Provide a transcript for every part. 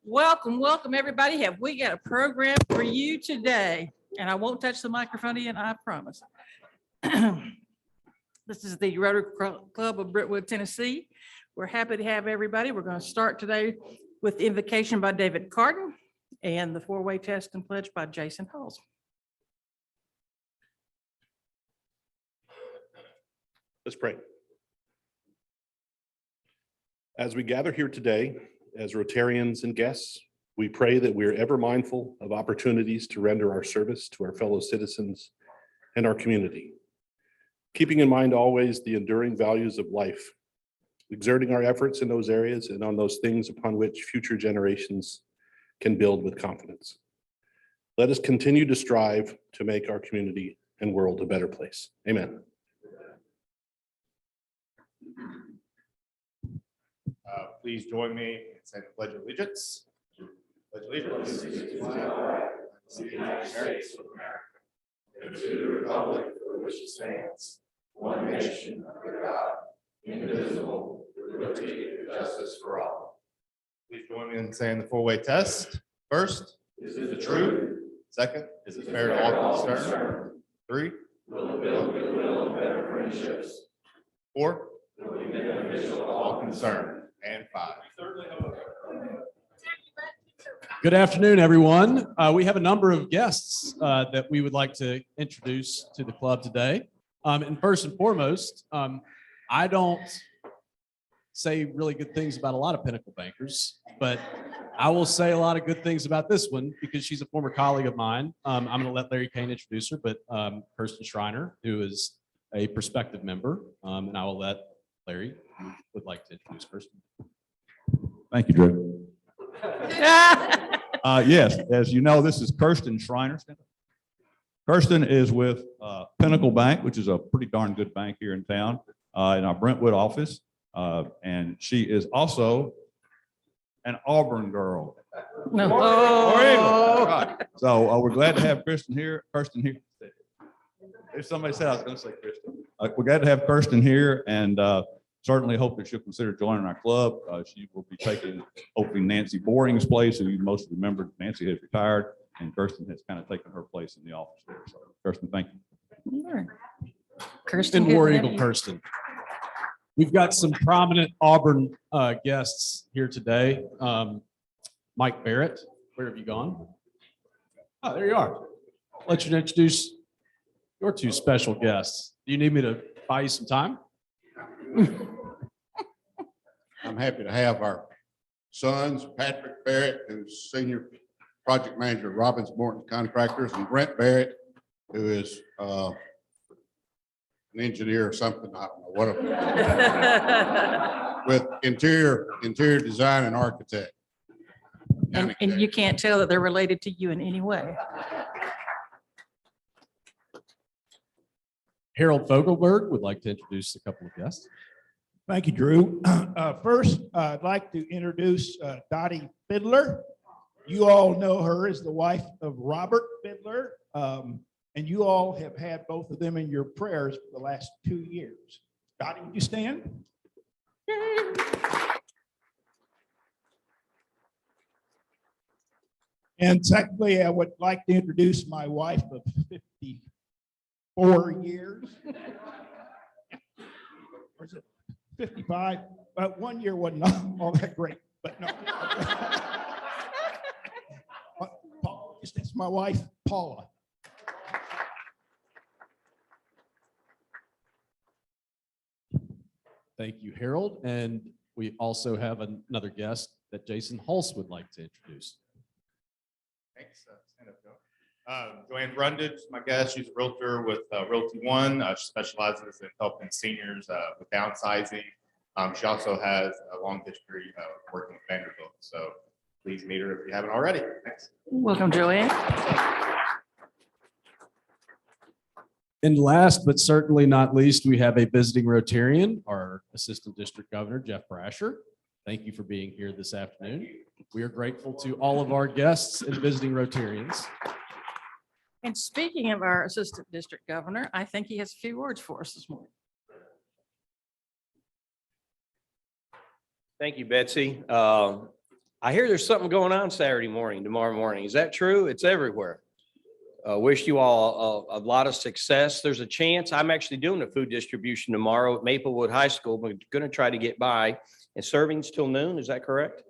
Welcome, welcome, everybody. Have we got a program for you today? And I won't touch the microphone again, I promise. This is the Rotary Club of Brentwood, Tennessee. We're happy to have everybody. We're going to start today with the invocation by David Carden and the four-way test and pledge by Jason Halls. Let's pray. As we gather here today, as Rotarians and guests, we pray that we are ever mindful of opportunities to render our service to our fellow citizens and our community, keeping in mind always the enduring values of life, exerting our efforts in those areas and on those things upon which future generations can build with confidence. Let us continue to strive to make our community and world a better place. Amen. Please join me in saying the Pledge of Allegiance. Pledge allegiance to the flag of the United States of America and to the republic for which it stands, one nation under God, indivisible, with liberty and justice for all. Please join me in saying the four-way test. First, is it the truth? Second, is it fair to all concerned? 3, will it build goodwill and better friendships? 4, will it be beneficial to all concerned? And 5. Good afternoon, everyone. We have a number of guests that we would like to introduce to the club today. And first and foremost, I don't say really good things about a lot of Pinnacle bankers, but I will say a lot of good things about this one because she's a former colleague of mine. I'm going to let Larry Kane introduce her, but Kirsten Schreiner, who is a prospective member, and I will let Larry, who would like to introduce Kirsten. Thank you, Drew. Yes, as you know, this is Kirsten Schreiner. Kirsten is with Pinnacle Bank, which is a pretty darn good bank here in town, in our Brentwood office. And she is also an Auburn girl. No. So we're glad to have Kirsten here. If somebody said I was going to say Kirsten. We're glad to have Kirsten here and certainly hope that she'll consider joining our club. She will be taking, hopefully, Nancy Boring's place, who you most remember. Nancy has retired, and Kirsten has kind of taken her place in the office there. So, Kirsten, thank you. Kirsten, And War Eagle Kirsten. We've got some prominent Auburn guests here today. Mike Barrett, where have you gone? Oh, there you are. I'll let you introduce your two special guests. Do you need me to buy you some time? I'm happy to have our sons, Patrick Barrett, who's Senior Project Manager, Robbins Morton Contractors, and Brent Barrett, who is an engineer or something, I don't know what, with interior design and architect. And you can't tell that they're related to you in any way. Harold Fogelberg would like to introduce a couple of guests. Thank you, Drew. First, I'd like to introduce Dottie Fidler. You all know her as the wife of Robert Fidler, and you all have had both of them in your prayers for the last 2 years. Dottie, would you stand? And secondly, I would like to introduce my wife of 54 years. Or is it 55? But 1 year wasn't all that great, but no. It's my wife, Paula. Thank you, Harold. And we also have another guest that Jason Hulse would like to introduce. Thanks. Stand up, Joe. Joanne Brundage, my guest. She's a realtor with Realty One. She specializes in helping seniors with downsizing. She also has a long history of working with Vanderbilt. So please meet her if you haven't already. Thanks. Welcome, Joanne. And last but certainly not least, we have a visiting Rotarian, our Assistant District Governor, Jeff Brasher. Thank you for being here this afternoon. We are grateful to all of our guests and visiting Rotarians. And speaking of our Assistant District Governor, I think he has a few words for us this morning. Thank you, Betsy. I hear there's something going on Saturday morning, tomorrow morning. Is that true? It's everywhere. Wish you all a lot of success. There's a chance I'm actually doing a food distribution tomorrow at Maplewood High School. We're going to try to get by, and serving's till noon. Is that correct?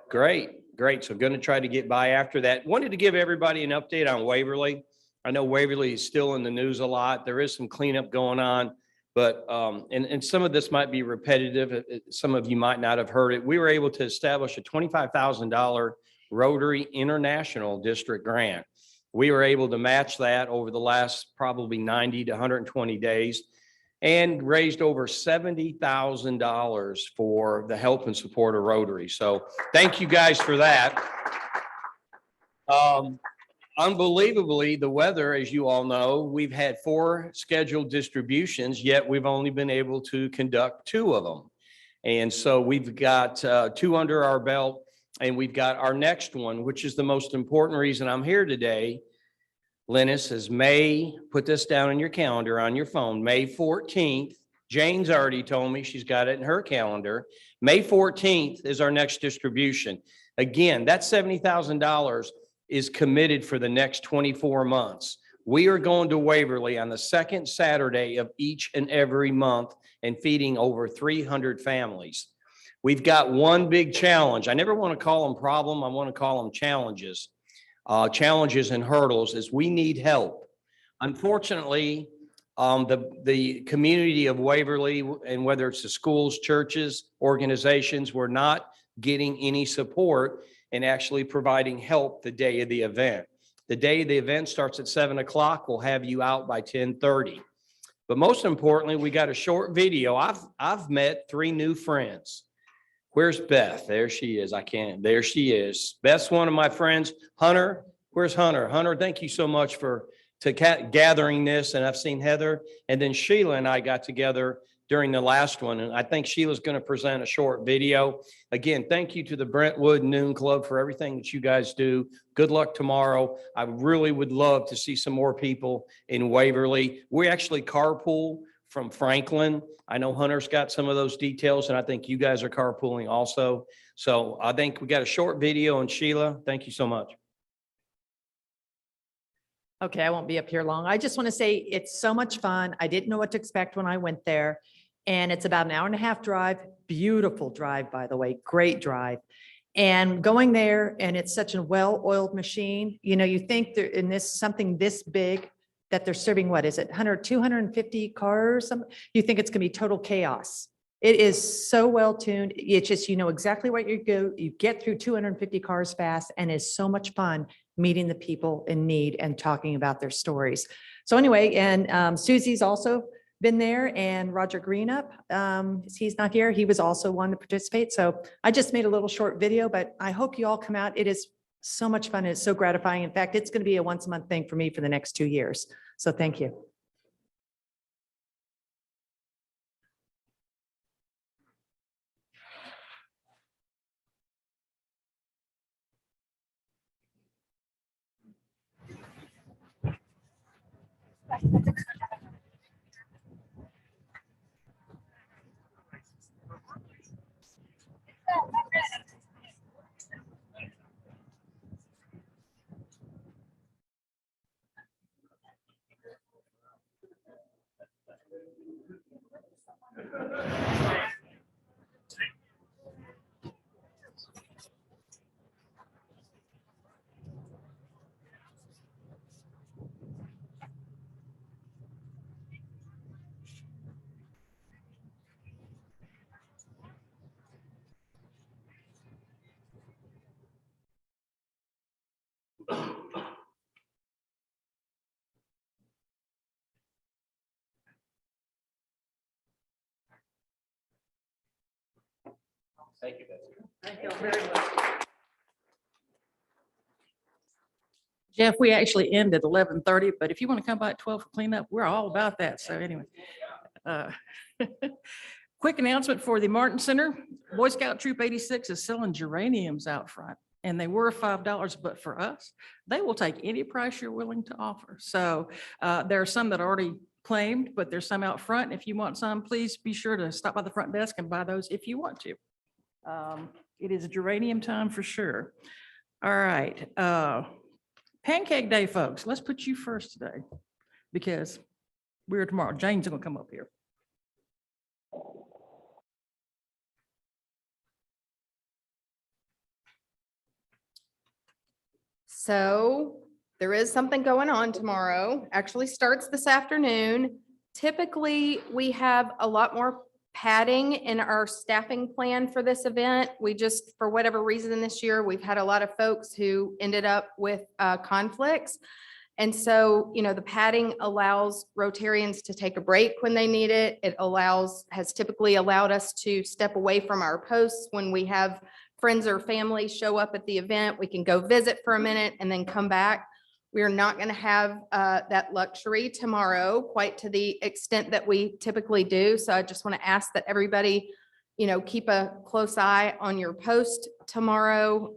Great, great. So going to try to get by after that. Wanted to give everybody an update on Waverly. I know Waverly is still in the news a lot. There is some cleanup going on, but and some of this might be repetitive. Some of you might not have heard it. We were able to establish a $25,000 Rotary International District grant. We were able to match that over the last probably 90 to 120 days and raised over $70,000 for the help and support of Rotary. So thank you guys for that. Unbelievably, the weather, as you all know, we've had 4 scheduled distributions, yet we've only been able to conduct 2 of them. And so we've got 2 under our belt, and we've got our next one, which is the most important reason I'm here today. Linus, is May, put this down in your calendar on your phone, May 14th. Jane's already told me she's got it in her calendar. May 14th is our next distribution. Again, that $70,000 is committed for the next 24 months. We are going to Waverly on the 2nd Saturday of each and every month and feeding over 300 families. We've got one big challenge. I never want to call them problem. I want to call them challenges. Challenges and hurdles is we need help. Unfortunately, the community of Waverly, and whether it's the schools, churches, organizations, we're not getting any support in actually providing help the day of the event. The day of the event starts at 7 o'clock. We'll have you out by 10:30. But most importantly, we got a short video. I've met 3 new friends. Where's Beth? There she is. There she is. Beth's one of my friends. Hunter, where's Hunter? Hunter, thank you so much for gathering this. And I've seen Heather, and then Sheila and I got together during the last one. And I think Sheila's going to present a short video. Again, thank you to the Brentwood Noon Club for everything that you guys do. Good luck tomorrow. I really would love to see some more people in Waverly. We actually carpool from Franklin. I know Hunter's got some of those details, and I think you guys are carpooling also. So I think we got a short video, and Sheila, thank you so much. Okay, I won't be up here long. I just want to say it's so much fun. I didn't know what to expect when I went there. And it's about an hour-and-a-half drive, beautiful drive, by the way, great drive. And going there, and it's such a well-oiled machine. You know, you think they're in this, something this big, that they're serving, what is it, 100, 250 cars? You think it's gonna be total chaos. It is so well tuned. It's just, you know exactly what you go, you get through 250 cars fast, and it's so much fun meeting the people in need and talking about their stories. So anyway, and Susie's also been there, and Roger Greenup, he's not here. He was also one to participate. So I just made a little short video, but I hope you all come out. It is so much fun. It's so gratifying. In fact, it's going to be a once-a-month thing for me for the next 2 years. So thank you. Thank you, Betsy. Thank you very much. Jeff, we actually end at 11:30, but if you want to come by at 12 for cleanup, we're all about that. So anyway. Quick announcement for the Martin Center. Boy Scout Troop 86 is selling geraniums out front, and they were $5, but for us, they will take any price you're willing to offer. So there are some that are already claimed, but there's some out front. If you want some, please be sure to stop by the front desk and buy those if you want to. It is geranium time for sure. All right. Pancake Day, folks, let's put you first today because we're tomorrow. Jane's gonna come up here. So there is something going on tomorrow, actually starts this afternoon. Typically, we have a lot more padding in our staffing plan for this event. We just, for whatever reason this year, we've had a lot of folks who ended up with conflicts. And so, you know, the padding allows Rotarians to take a break when they need it. It has typically allowed us to step away from our posts when we have friends or family show up at the event. We can go visit for a minute and then come back. We are not going to have that luxury tomorrow quite to the extent that we typically do. So I just want to ask that everybody, you know, keep a close eye on your post tomorrow.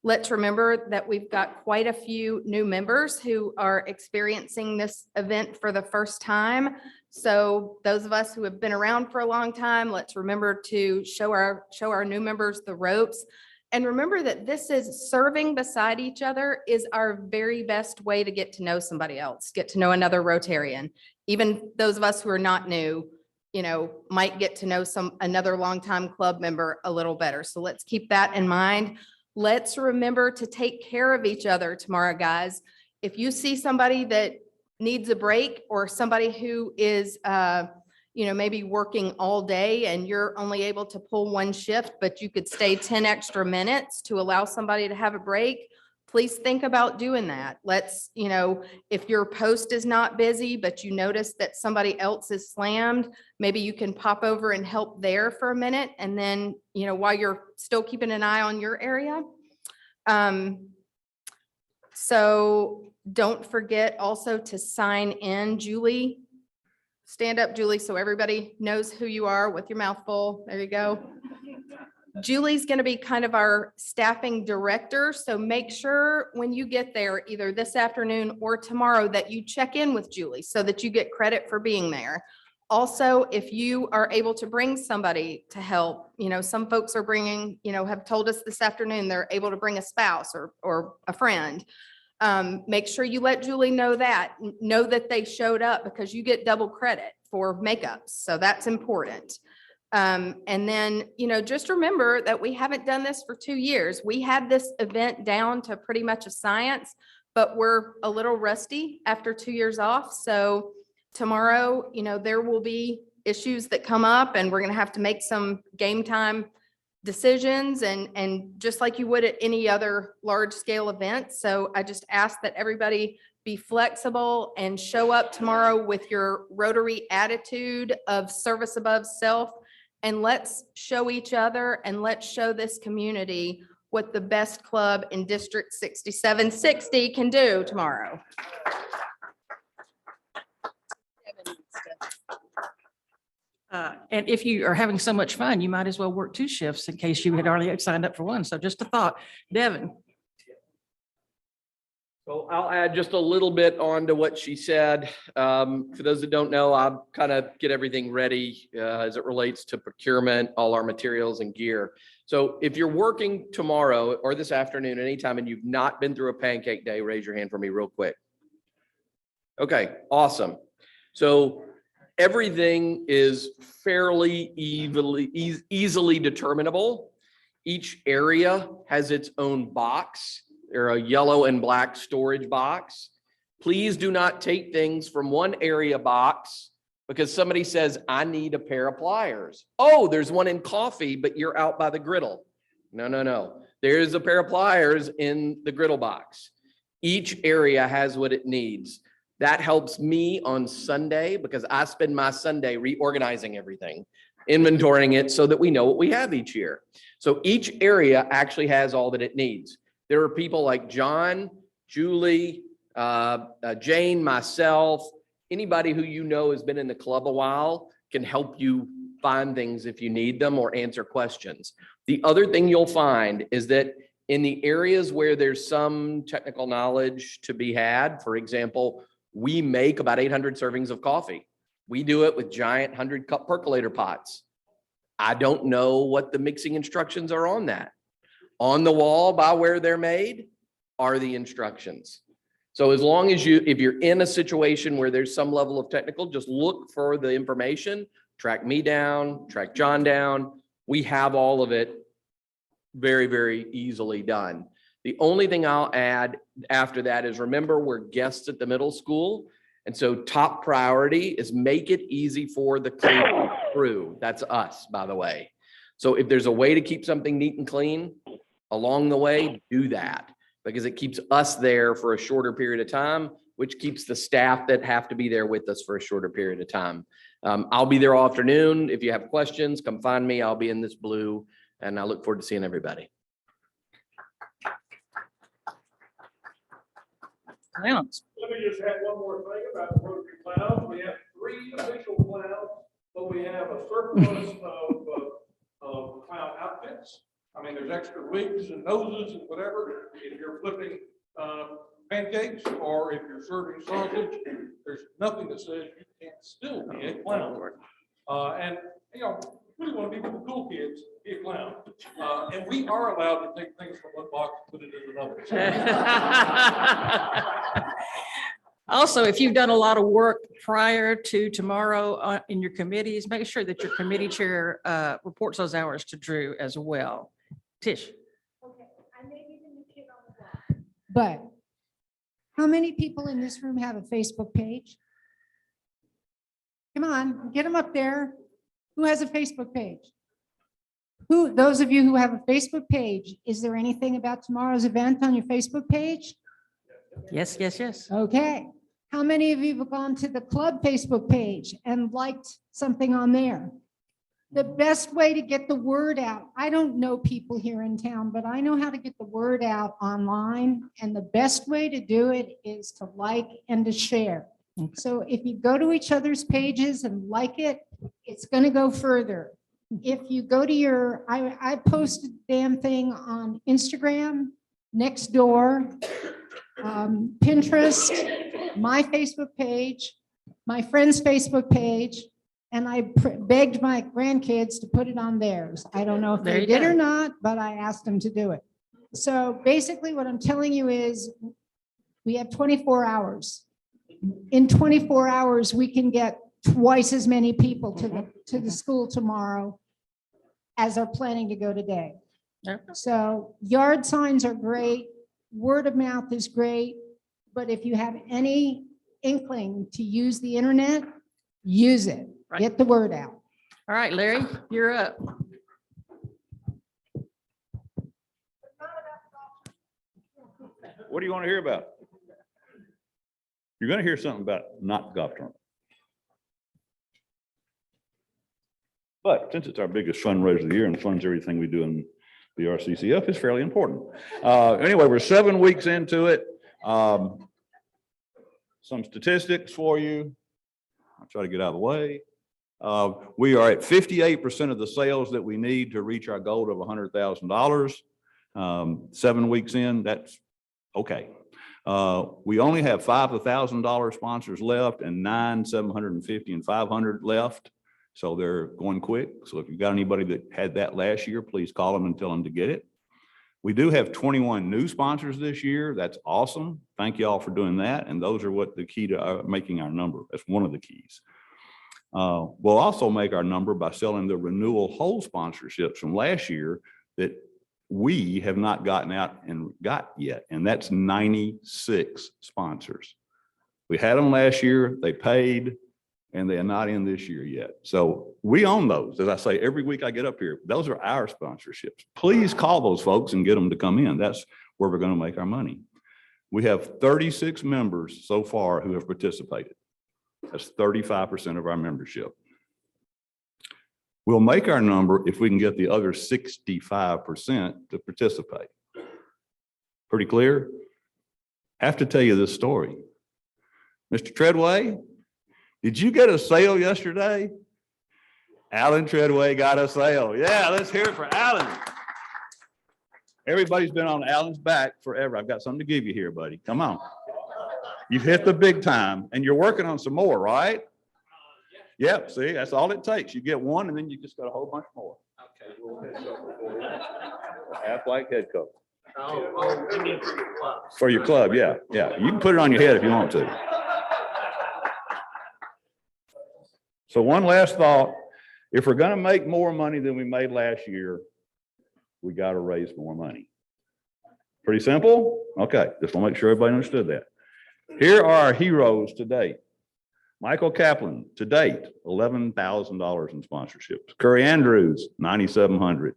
Let's remember that we've got quite a few new members who are experiencing this event for the first time. So those of us who have been around for a long time, let's remember to show our new members the ropes. And remember that this is serving beside each other is our very best way to get to know somebody else, get to know another Rotarian. Even those of us who are not new, you know, might get to know another longtime club member a little better. So let's keep that in mind. Let's remember to take care of each other tomorrow, guys. If you see somebody that needs a break or somebody who is, you know, maybe working all day and you're only able to pull one shift, but you could stay 10 extra minutes to allow somebody to have a break, please think about doing that. Let's, you know, if your post is not busy, but you notice that somebody else is slammed, maybe you can pop over and help there for a minute. And then, you know, while you're still keeping an eye on your area. So don't forget also to sign in. Julie, stand up, Julie, so everybody knows who you are with your mouth full. There you go. Julie's going to be kind of our staffing director. So make sure when you get there, either this afternoon or tomorrow, that you check in with Julie so that you get credit for being there. Also, if you are able to bring somebody to help, you know, some folks are bringing, you know, have told us this afternoon, they're able to bring a spouse or a friend. Make sure you let Julie know that they showed up because you get double credit for makeups. So that's important. And then, you know, just remember that we haven't done this for 2 years. We had this event down to pretty much a science, but we're a little rusty after 2 years off. So tomorrow, you know, there will be issues that come up and we're going to have to make some game time decisions and just like you would at any other large scale event. So I just ask that everybody be flexible and show up tomorrow with your Rotary attitude of service above self. And let's show each other and let's show this community what the best club in District 6760 can do tomorrow. And if you are having so much fun, you might as well work 2 shifts in case you had already signed up for one. So just a thought. Devin. So I'll add just a little bit on to what she said. For those that don't know, I kind of get everything ready as it relates to procurement, all our materials and gear. So if you're working tomorrow or this afternoon, anytime, and you've not been through a Pancake Day, raise your hand for me real quick. Okay, awesome. So everything is fairly easily determinable. Each area has its own box. They're a yellow and black storage box. Please do not take things from one area box because somebody says, I need a pair of pliers. Oh, there's one in coffee, but you're out by the griddle. No. There's a pair of pliers in the griddle box. Each area has what it needs. That helps me on Sunday because I spend my Sunday reorganizing everything, inventorying it so that we know what we have each year. So each area actually has all that it needs. There are people like John, Julie, Jane, myself, anybody who you know has been in the club a while can help you find things if you need them or answer questions. The other thing you'll find is that in the areas where there's some technical knowledge to be had, for example, We make about 800 servings of coffee. We do it with giant 100-cup percolator pots. I don't know what the mixing instructions are on that. On the wall by where they're made are the instructions. So as long as if you're in a situation where there's some level of technical, just look for the information, track me down, track John down. We have all of it very, very easily done. The only thing I'll add after that is remember we're guests at the middle school. And so top priority is make it easy for the clean crew. That's us, by the way. So if there's a way to keep something neat and clean along the way, do that, because it keeps us there for a shorter period of time, which keeps the staff that have to be there with us for a shorter period of time. I'll be there all afternoon. If you have questions, come find me. I'll be in this blue, and I look forward to seeing everybody. Clowns. Let me just add one more thing about the Rotary clowns. We have 3 official clowns, but we have a surplus of clown outfits. I mean, there's extra wigs and noses and whatever. If you're flipping pancakes or if you're serving sausage, there's nothing that says you can't still be a clown. And, you know, we want to be with the cool kids, be a clown. And we are allowed to take things from one box and put it in another. Also, if you've done a lot of work prior to tomorrow in your committees, make sure that your committee chair reports those hours to Drew as well. Tish. Okay, I may be the new kid on the block, but how many people in this room have a Facebook page? Come on, get them up there. Who has a Facebook page? Those of you who have a Facebook page, is there anything about tomorrow's event on your Facebook page? Yes, yes, yes. Okay. How many of you have gone to the club Facebook page and liked something on there? The best way to get the word out, I don't know people here in town, but I know how to get the word out online. And the best way to do it is to like and to share. So if you go to each other's pages and like it, it's going to go further. If you go to I posted the damn thing on Instagram, Nextdoor, Pinterest, my Facebook page, my friend's Facebook page, and I begged my grandkids to put it on theirs. I don't know if they did or not, but I asked them to do it. So basically what I'm telling you is we have 24 hours. In 24 hours, we can get twice as many people to the school tomorrow as are planning to go today. So yard signs are great. Word of mouth is great. But if you have any inkling to use the internet, use it. Right. Get the word out. All right, Larry, you're up. What do you want to hear about? You're going to hear something about not the golf tournament. But since it's our biggest fundraiser of the year and funds everything we do in the RCCF, it's fairly important. Anyway, we're 7 weeks into it. Some statistics for you. I'll try to get out of the way. We are at 58% of the sales that we need to reach our goal of $100,000. 7 weeks in, that's okay. We only have 5 $1,000 sponsors left and 9 $750 and 500 left. So they're going quick. So if you've got anybody that had that last year, please call them and tell them to get it. We do have 21 new sponsors this year. That's awesome. Thank you all for doing that. And those are what the key to making our number. That's one of the keys. We'll also make our number by selling the renewal whole sponsorships from last year that we have not gotten out and got yet. And that's 96 sponsors. We had them last year, they paid, and they are not in this year yet. So we own those. As I say, every week I get up here, those are our sponsorships. Please call those folks and get them to come in. That's where we're going to make our money. We have 36 members so far who have participated. That's 35% of our membership. We'll make our number if we can get the other 65% to participate. Pretty clear? Have to tell you this story. Mr. Treadway, did you get a sale yesterday? Alan Treadway got a sale. Yeah, let's hear it for Alan. Everybody's been on Alan's back forever. I've got something to give you here, buddy. Come on. You've hit the big time and you're working on some more, right? Yep, see, that's all it takes. You get one and then you just got a whole bunch more. Half-like head cover. For your club, yeah, yeah. You can put it on your head if you want to. So one last thought, if we're gonna make more money than we made last year, we gotta raise more money. Pretty simple? Okay, just want to make sure everybody understood that. Here are our heroes to date. Michael Kaplan, to date, $11,000 in sponsorships. Curry Andrews, $9,700.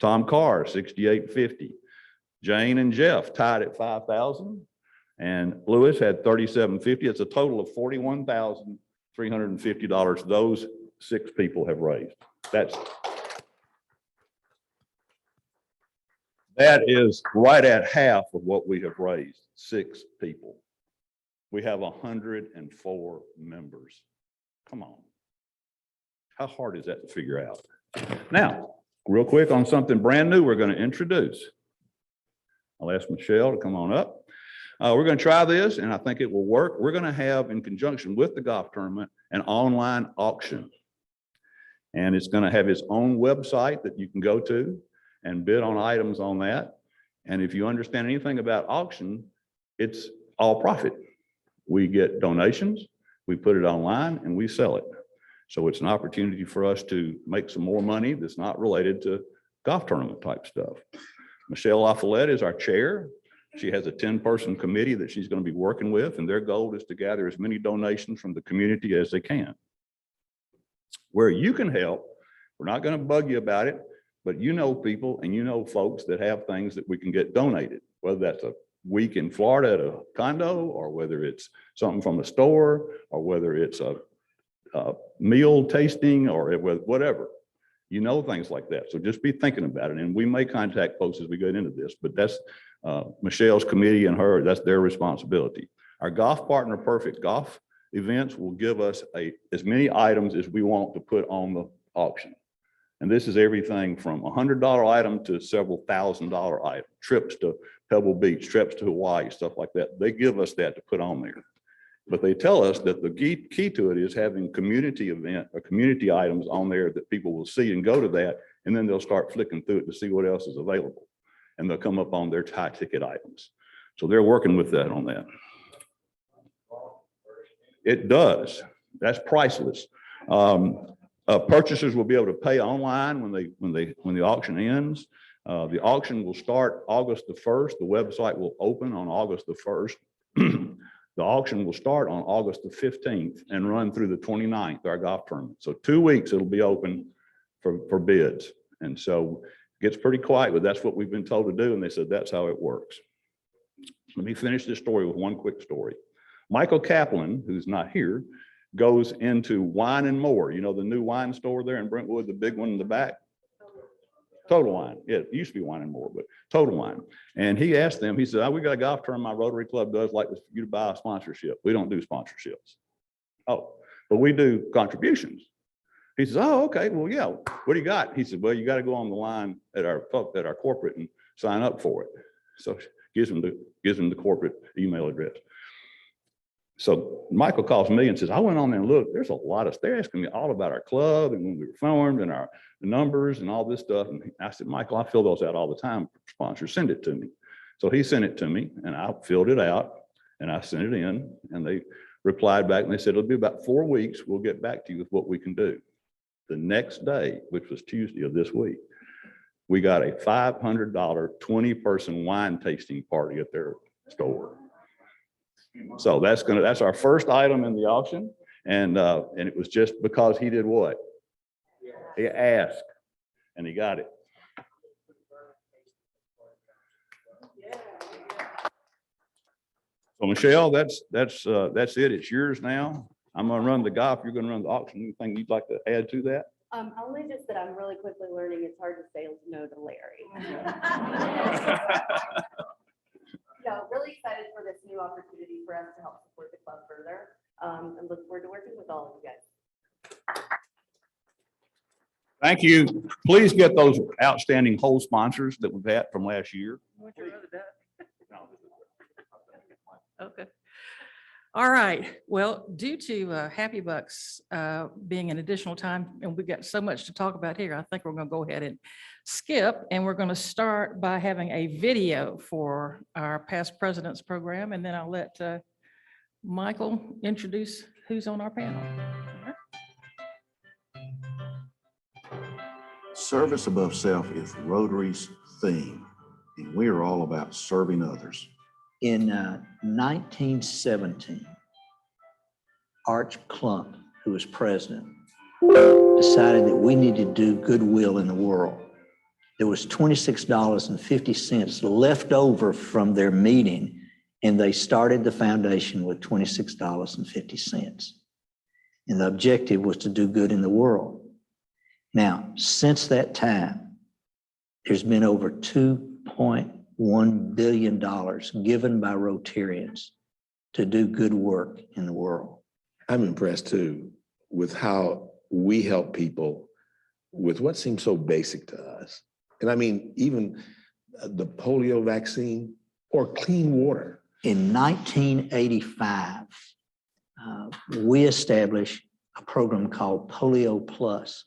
Tom Carr, $6,850. Jane and Jeff tied at $5,000. And Lewis had $3,750. It's a total of $41,350 those 6 people have raised. That is right at half of what we have raised, 6 people. We have 104 members. Come on. How hard is that to figure out? Now, real quick on something brand new we're going to introduce. I'll ask Michelle to come on up. We're going to try this and I think it will work. We're going to have, in conjunction with the golf tournament, an online auction. And it's going to have its own website that you can go to and bid on items on that. And if you understand anything about auction, it's all profit. We get donations, we put it online and we sell it. So it's an opportunity for us to make some more money that's not related to golf tournament type stuff. Michelle LaFollette is our chair. She has a 10-person committee that she's going to be working with, and their goal is to gather as many donations from the community as they can. Where you can help, we're not going to bug you about it, but you know people and you know folks that have things that we can get donated, whether that's a week in Florida at a condo, or whether it's something from a store, or whether it's a meal tasting, or whatever. You know, things like that. So just be thinking about it. And we may contact folks as we get into this, but that's Michelle's committee and that's their responsibility. Our Golf Partner Perfect Golf events will give us as many items as we want to put on the auction. And this is everything from $100 item to several $1,000 item, trips to Pebble Beach, trips to Hawaii, stuff like that. They give us that to put on there. But they tell us that the key to it is having community event or community items on there that people will see and go to that. And then they'll start flicking through it to see what else is available. And they'll come up on their high ticket items. So they're working with that on that. It does. That's priceless. Purchasers will be able to pay online when the auction ends. The auction will start August the 1st. The website will open on August the 1st. The auction will start on August the 15th and run through the 29th, our golf tournament. So 2 weeks it'll be open for bids. And so it gets pretty quiet, but that's what we've been told to do. And they said, that's how it works. Let me finish this story with one quick story. Michael Kaplan, who's not here, goes into Wine and More. You know, the new wine store there in Brentwood, the big one in the back? Total Wine. Yeah, it used to be Wine and More, but Total Wine. And he asked them, he said, we got a golf tournament my Rotary Club does, like for you to buy a sponsorship. We don't do sponsorships. Oh, but we do contributions. He says, oh, okay, well, yeah, what do you got? He said, well, you got to go on the line at our corporate and sign up for it. So gives him the corporate email address. So Michael calls me and says, I went on there and looked, there's a lot of, they're asking me all about our club and when we were formed and our numbers and all this stuff. And I said, Michael, I fill those out all the time. Sponsors, send it to me. So he sent it to me and I filled it out and I sent it in and they replied back and they said, it'll be about 4 weeks. We'll get back to you with what we can do. The next day, which was Tuesday of this week, we got a $500 20-person wine tasting party at their store. So that's our first item in the auction. And it was just because he did what? He asked and he got it. So Michelle, that's it. It's yours now. I'm gonna run the golf. You're gonna run the auction. Anything you'd like to add to that? Only just that I'm really quickly learning it's hard to say no to Larry. No, really excited for this new opportunity for us to help support the club further. And look forward to working with all of you guys. Thank you. Please get those outstanding whole sponsors that we've had from last year. Okay. All right, well, due to Happy Bucks being an additional time, and we've got so much to talk about here, I think we're going to go ahead and skip, and we're going to start by having a video for our past presidents program, and then I'll let Michael introduce who's on our panel. Service above self is Rotary's theme, and we are all about serving others. In 1917, Arch Clump, who was president, decided that we needed to do goodwill in the world. There was $26.50 left over from their meeting, and they started the foundation with $26.50. And the objective was to do good in the world. Now, since that time, there's been over $2.1 billion given by Rotarians to do good work in the world. I'm impressed too with how we help people with what seems so basic to us. And I mean, even the polio vaccine or clean water. In 1985, we established a program called Polio Plus.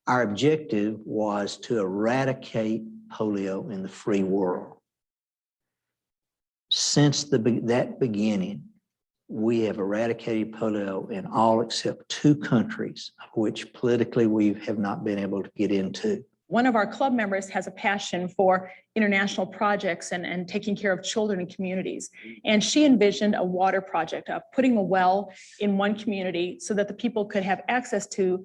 Our objective was to eradicate polio in the free world. Since that beginning, we have eradicated polio in all except 2 countries, of which politically we have not been able to get into. One of our club members has a passion for international projects and taking care of children and communities. And she envisioned a water project of putting a well in one community so that the people could have access to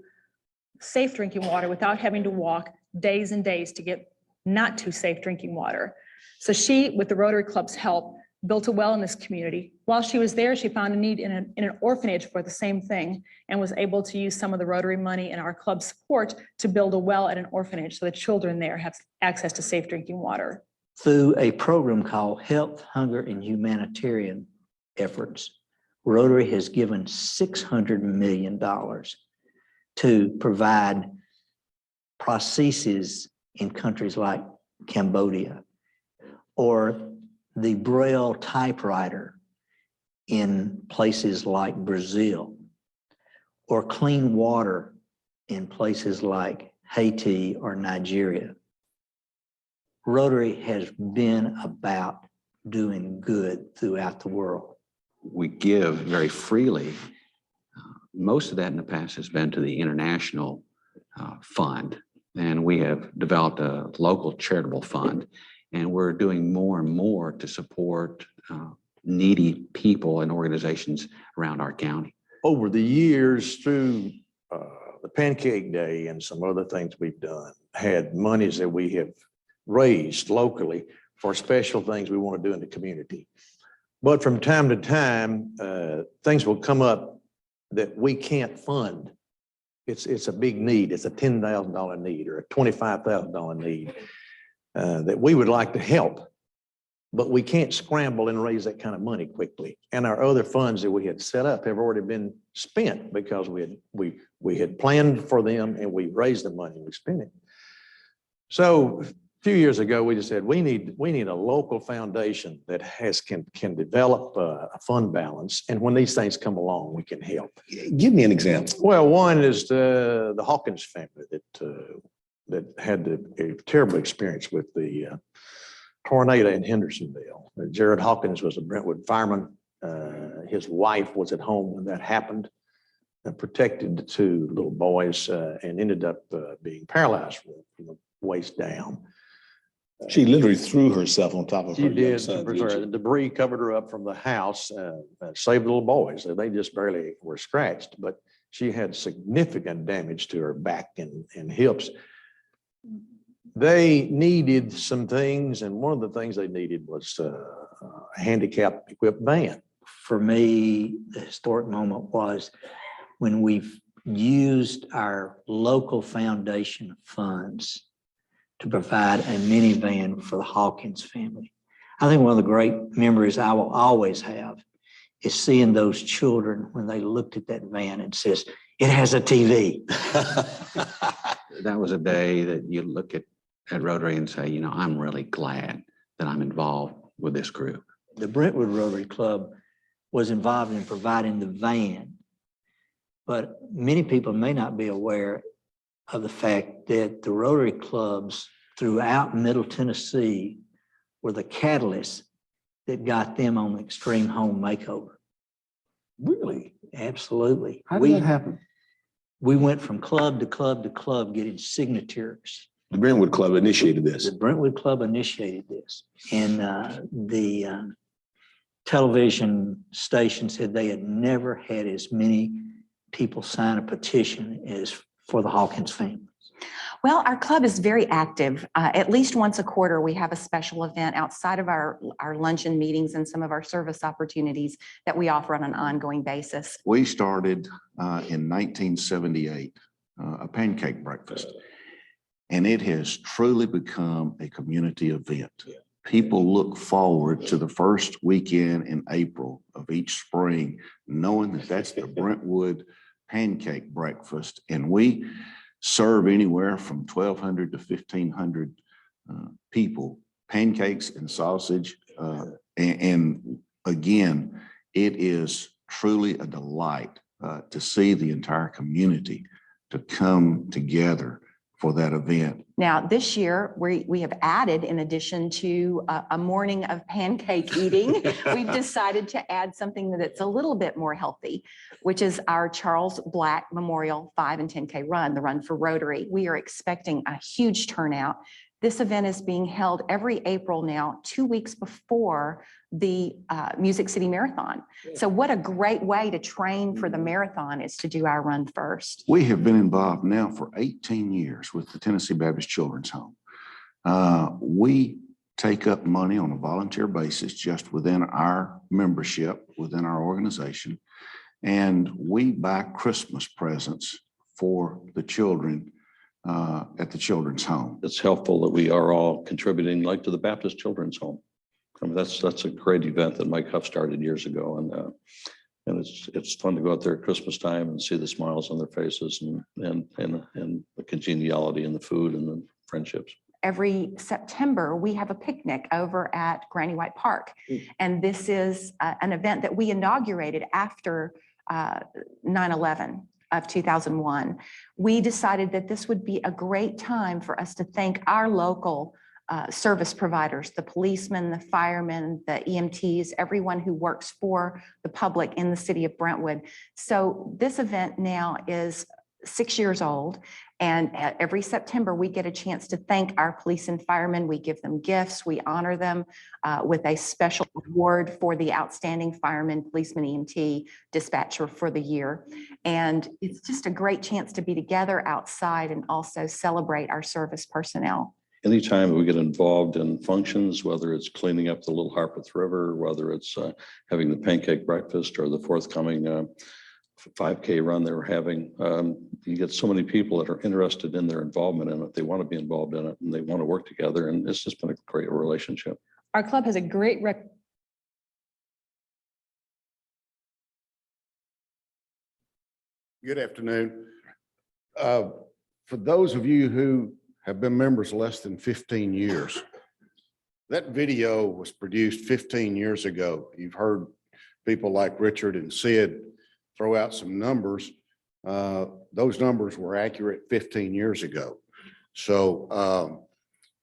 safe drinking water without having to walk days and days to get not too safe drinking water. So she, with the Rotary Club's help, built a well in this community. While she was there, she found a need in an orphanage for the same thing and was able to use some of the Rotary money and our club support to build a well at an orphanage so the children there have access to safe drinking water. Through a program called Health, Hunger, and Humanitarian Efforts, Rotary has given $600 million to provide prostheses in countries like Cambodia, or the Braille typewriter in places like Brazil, or clean water in places like Haiti or Nigeria. Rotary has been about doing good throughout the world. We give very freely. Most of that in the past has been to the international fund, and we have developed a local charitable fund, and we're doing more and more to support needy people and organizations around our county. Over the years, through the Pancake Day and some other things we've done, had monies that we have raised locally for special things we want to do in the community. But from time to time, things will come up that we can't fund. It's a big need. It's a $10,000 need or a $25,000 need that we would like to help, but we can't scramble and raise that kind of money quickly. And our other funds that we had set up have already been spent because we had planned for them and we raised the money and we spent it. So a few years ago, we just said, we need a local foundation that can develop a fund balance. And when these things come along, we can help. Give me an example. Well, one is the Hawkins family that had a terrible experience with the tornado in Hendersonville. Jared Hawkins was a Brentwood fireman. His wife was at home when that happened and protected the 2 little boys and ended up being paralyzed from the waist down. She literally threw herself on top of her. She did. Son, The debris covered her up from the house, saved the little boys. They just barely were scratched, but she had significant damage to her back and hips. They needed some things, and one of the things they needed was a handicap equipped van. For me, the historic moment was when we've used our local foundation funds to provide a minivan for the Hawkins family. I think one of the great memories I will always have is seeing those children when they looked at that van and says, it has a TV. That was a day that you look at Rotary and say, I'm really glad that I'm involved with this group. The Brentwood Rotary Club was involved in providing the van. But many people may not be aware of the fact that the Rotary clubs throughout Middle Tennessee were the catalyst that got them on the Extreme Home Makeover. Really? Absolutely. How did that happen? We went from club to club to club getting signatures. The Brentwood Club initiated this. The Brentwood Club initiated this. And the television station said they had never had as many people sign a petition as for the Hawkins family. Well, our club is very active. At least once a quarter, we have a special event outside of our luncheon meetings and some of our service opportunities that we offer on an ongoing basis. We started in 1978, a pancake breakfast, and it has truly become a community event. People look forward to the first weekend in April of each spring, knowing that that's the Brentwood Pancake Breakfast, and we serve anywhere from 1,200 to 1,500 people, pancakes and sausage. And again, it is truly a delight to see the entire community to come together for that event. Now, this year, we have added, in addition to a morning of pancake eating, we've decided to add something that's a little bit more healthy, which is our Charles Black Memorial 5 and 10K run, the Run for Rotary. We are expecting a huge turnout. This event is being held every April now, 2 weeks before the Music City Marathon. So what a great way to train for the marathon is to do our run first. We have been involved now for 18 years with the Tennessee Baptist Children's Home. We take up money on a volunteer basis just within our membership, within our organization, and we buy Christmas presents for the children at the Children's Home. It's helpful that we are all contributing, like to the Baptist Children's Home. I mean, that's a great event that Mike Huff started years ago, and it's fun to go out there at Christmas time and see the smiles on their faces and the congeniality in the food and the friendships. Every September, we have a picnic over at Granny White Park. And this is an event that we inaugurated after 9/11 of 2001. We decided that this would be a great time for us to thank our local service providers, the policemen, the firemen, the EMTs, everyone who works for the public in the city of Brentwood. So this event now is 6 years old, and every September we get a chance to thank our police and firemen. We give them gifts, we honor them with a special award for the outstanding fireman, policeman, EMT, dispatcher for the year. And it's just a great chance to be together outside and also celebrate our service personnel. Anytime we get involved in functions, whether it's cleaning up the Little Harpeth River, whether it's having the pancake breakfast or the forthcoming 5K run they were having, you get so many people that are interested in their involvement in it. They want to be involved in it and they want to work together. And it's just been a great relationship. Our club has a great Good afternoon. For those of you who have been members less than 15 years, that video was produced 15 years ago. You've heard people like Richard and Sid throw out some numbers. Those numbers were accurate 15 years ago. So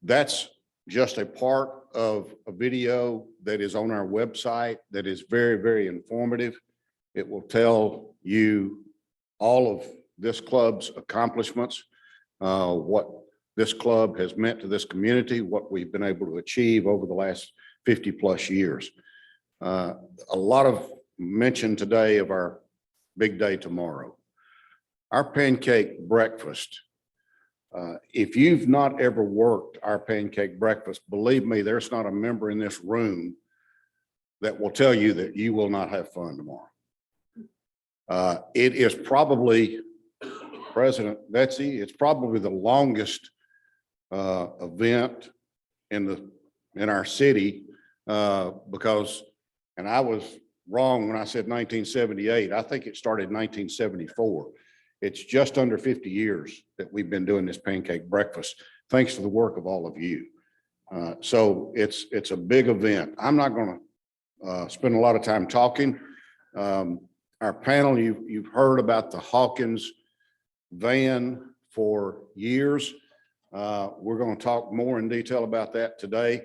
that's just a part of a video that is on our website that is very, very informative. It will tell you all of this club's accomplishments, what this club has meant to this community, what we've been able to achieve over the last 50 plus years. A lot of mention today of our big day tomorrow. Our pancake breakfast. If you've not ever worked our pancake breakfast, believe me, there's not a member in this room that will tell you that you will not have fun tomorrow. It is probably, President Betsy, it's probably the longest event in our city because, and I was wrong when I said 1978. I think it started in 1974. It's just under 50 years that we've been doing this pancake breakfast, thanks to the work of all of you. So it's a big event. I'm not going to spend a lot of time talking. Our panel, you've heard about the Hawkins van for years. We're going to talk more in detail about that today.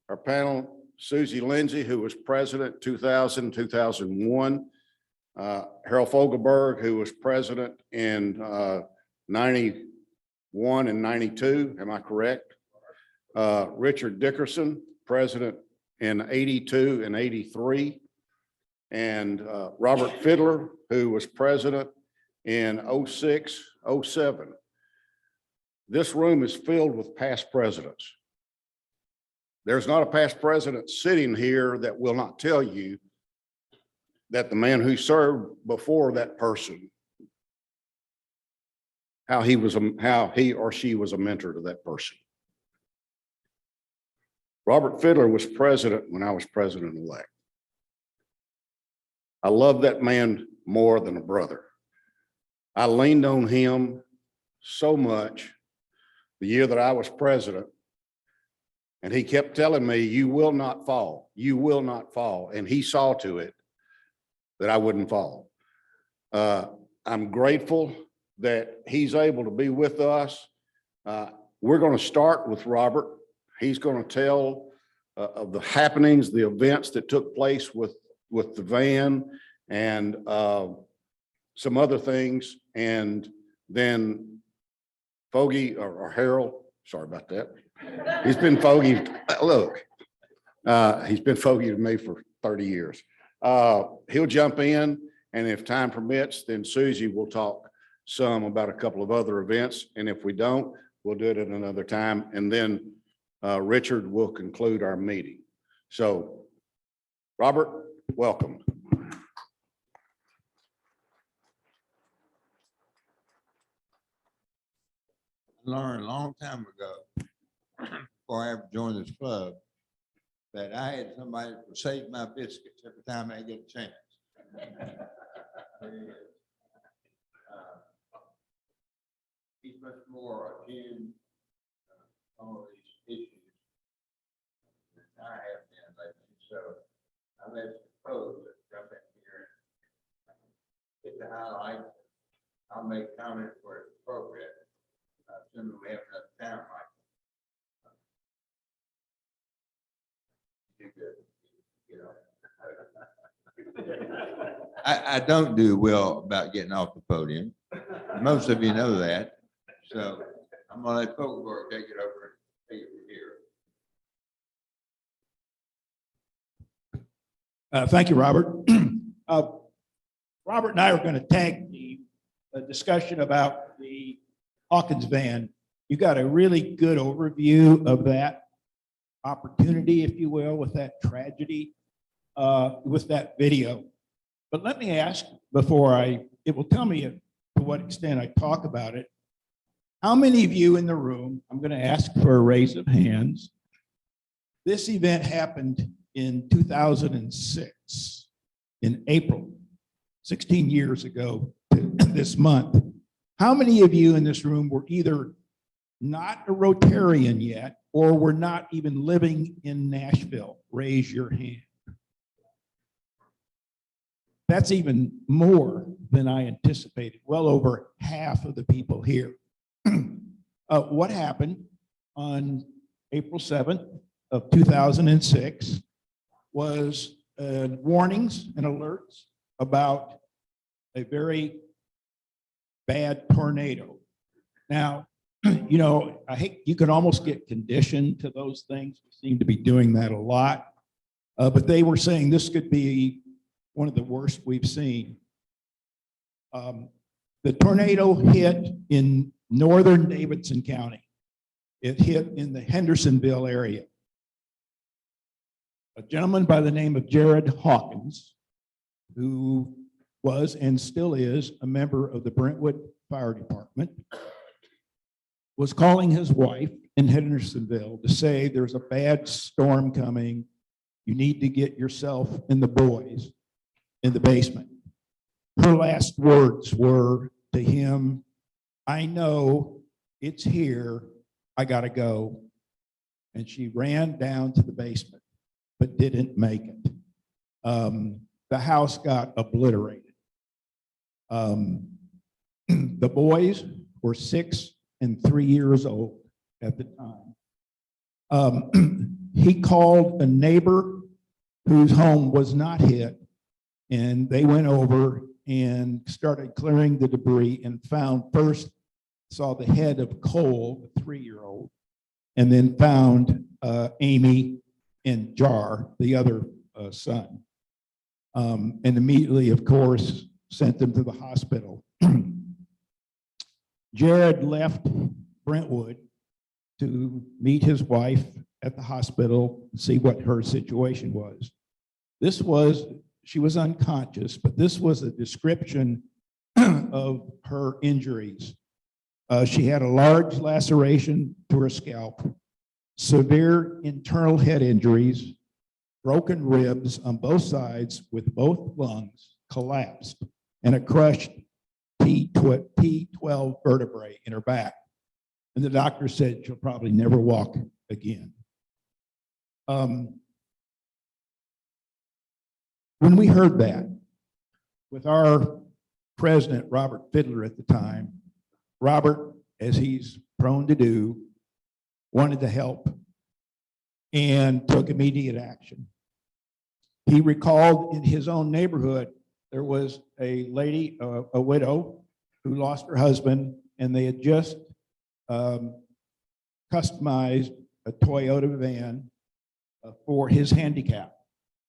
Our panel, Suzie Lindsey, who was president 2000, 2001. Harold Fogelberg, who was president in 91 and 92. Am I correct? Richard Dickerson, president in 82 and 83. And Robert Fidler, who was president in 06, 07. This room is filled with past presidents. There's not a past president sitting here that will not tell you that the man who served before that person, how he or she was a mentor to that person. Robert Fidler was president when I was president-elect. I love that man more than a brother. I leaned on him so much the year that I was president, and he kept telling me, you will not fall, you will not fall. And he saw to it that I wouldn't fall. I'm grateful that he's able to be with us. We're going to start with Robert. He's going to tell of the happenings, the events that took place with the van and some other things. And then Fogey or Harold, sorry about that. He's been Fogey, look, he's been Fogey to me for 30 years. He'll jump in, and if time permits, then Suzie will talk some about a couple of other events. And if we don't, we'll do it at another time. And then Richard will conclude our meeting. So, Robert, welcome. I learned a long time ago, before I ever joined this club, that I had somebody to save my biscuits every time I get a chance. He's much more attuned to all of these issues than I have been lately. So I let suppose that jump in here and get the highlights. I'll make comments where it's appropriate. Assuming we have enough time, Mike. I don't do well about getting off the podium. Most of you know that. So I'm gonna let Fogelberg take it over and take it from here. Thank you, Robert. Robert and I are going to tag the discussion about the Hawkins van. You got a really good overview of that opportunity, if you will, with that tragedy, with that video. But let me ask before it will tell me to what extent I talk about it. How many of you in the room, I'm going to ask for a raise of hands. This event happened in 2006, in April, 16 years ago this month. How many of you in this room were either not a Rotarian yet or were not even living in Nashville? Raise your hand. That's even more than I anticipated, well over half of the people here. What happened on April 7th of 2006 was warnings and alerts about a very bad tornado. Now, you know, I hate, you can almost get conditioned to those things. We seem to be doing that a lot. But they were saying this could be one of the worst we've seen. The tornado hit in northern Davidson County. It hit in the Hendersonville area. A gentleman by the name of Jared Hawkins, who was and still is a member of the Brentwood Fire Department, was calling his wife in Hendersonville to say there's a bad storm coming. You need to get yourself and the boys in the basement. Her last words were to him, I know it's here, I gotta go. And she ran down to the basement, but didn't make it. the house got obliterated. The boys were 6 and 3 years old at the time. He called a neighbor whose home was not hit, and they went over and started clearing the debris and saw the head of Cole, the 3-year-old, and then found Amy and Jar, the other son. And immediately, of course, sent them to the hospital. Jared left Brentwood to meet his wife at the hospital, see what her situation was. She was unconscious, but this was a description of her injuries. She had a large laceration to her scalp, severe internal head injuries, broken ribs on both sides with both lungs collapsed, and a crushed T12 vertebrae in her back. And the doctor said she'll probably never walk again. When we heard that, with our president, Robert Fidler at the time, Robert, as he's prone to do, wanted to help and took immediate action. He recalled in his own neighborhood, there was a lady, a widow, who lost her husband, and they had just customized a Toyota van for his handicap.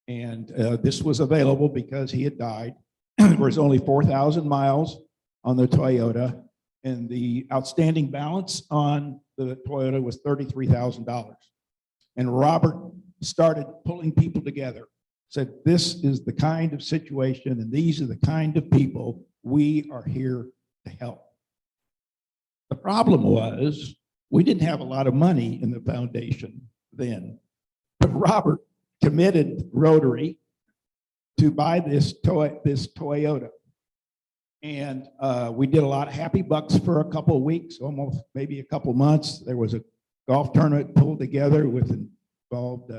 And this was available because he had died. There was only 4,000 miles on the Toyota, and the outstanding balance on the Toyota was $33,000. And Robert started pulling people together, said, this is the kind of situation and these are the kind of people we are here to help. The problem was we didn't have a lot of money in the foundation then, but Robert committed Rotary to buy this Toyota. And we did a lot of happy bucks for a couple of weeks, almost maybe a couple of months. There was a golf tournament pulled together with involved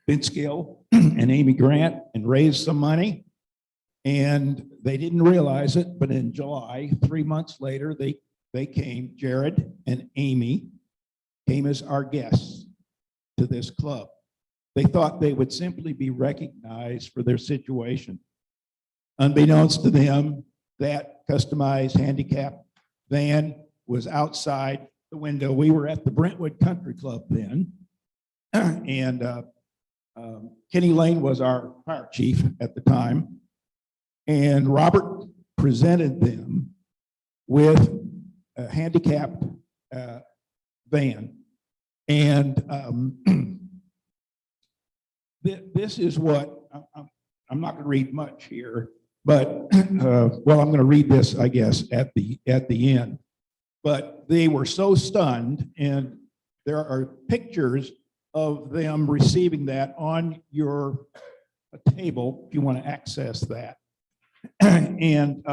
Vince Gill and Amy Grant and raised some money. And they didn't realize it, but in July, 3 months later, they came, Jared and Amy came as our guests to this club. They thought they would simply be recognized for their situation. Unbeknownst to them, that customized handicap van was outside the window. We were at the Brentwood Country Club then, and Kenny Lane was our fire chief at the time, and Robert presented them with a handicapped van. And this is what, I'm not going to read much here, but well, I'm going to read this, I guess, at the end. But they were so stunned, and there are pictures of them receiving that on your table if you want to access that. And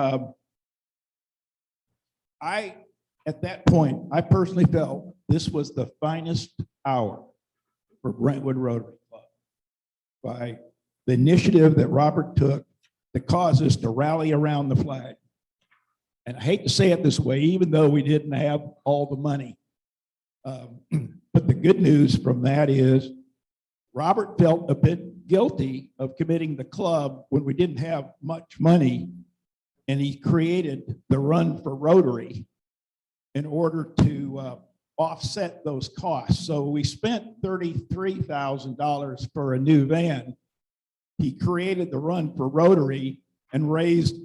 at that point, I personally felt this was the finest hour for Brentwood Rotary Club, by the initiative that Robert took to cause us to rally around the flag. And I hate to say it this way, even though we didn't have all the money. But the good news from that is Robert felt a bit guilty of committing the club when we didn't have much money, and he created the Run for Rotary in order to offset those costs. So we spent $33,000 for a new van. He created the Run for Rotary and raised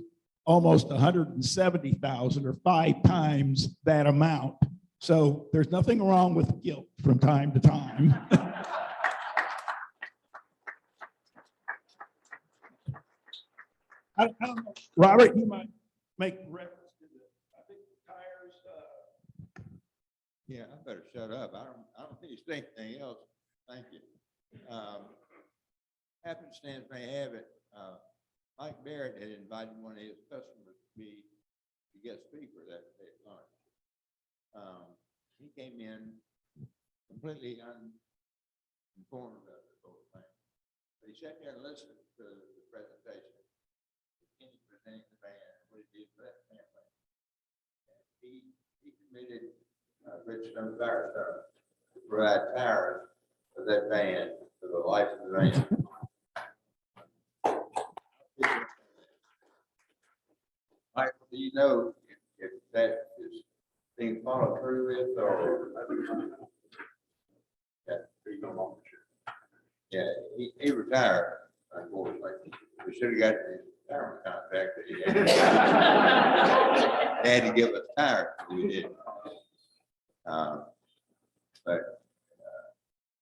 almost $170,000, or 5 times that amount. So there's nothing wrong with guilt from time to time. I don't know, Robert, you might make reference to this. I think the tires. Yeah, I better shut up. I don't think you say anything else. Thank you. Happenstance may have it, Mike Barrett had invited one of his customers to be the guest speaker that day at lunch. He came in completely uninformed of the whole thing. He sat there and listened to the presentation. He presenting the band, what he did for that family. And he committed Bridgestone Firestone to provide tires for that band for the life of the band. Michael, do you know if that is being followed through with or? Yeah, he retired, unfortunately. We should have got the retirement contract that he had. They had to give us tires, but we didn't. But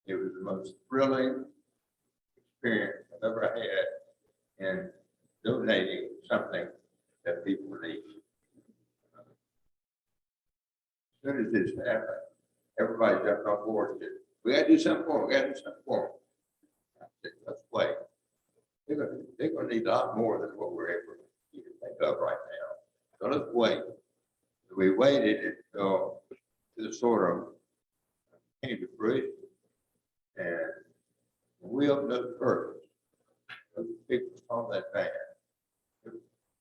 it was the most thrilling experience I've ever had in donating something that people need. As soon as this happened, everybody jumped on board and said, we gotta do something for them, we gotta do something for them. I said, let's play. They're gonna need a lot more than what we're able to think of right now. So let's wait. We waited until the sort of came to fruition. And we opened up first. Those people on that band.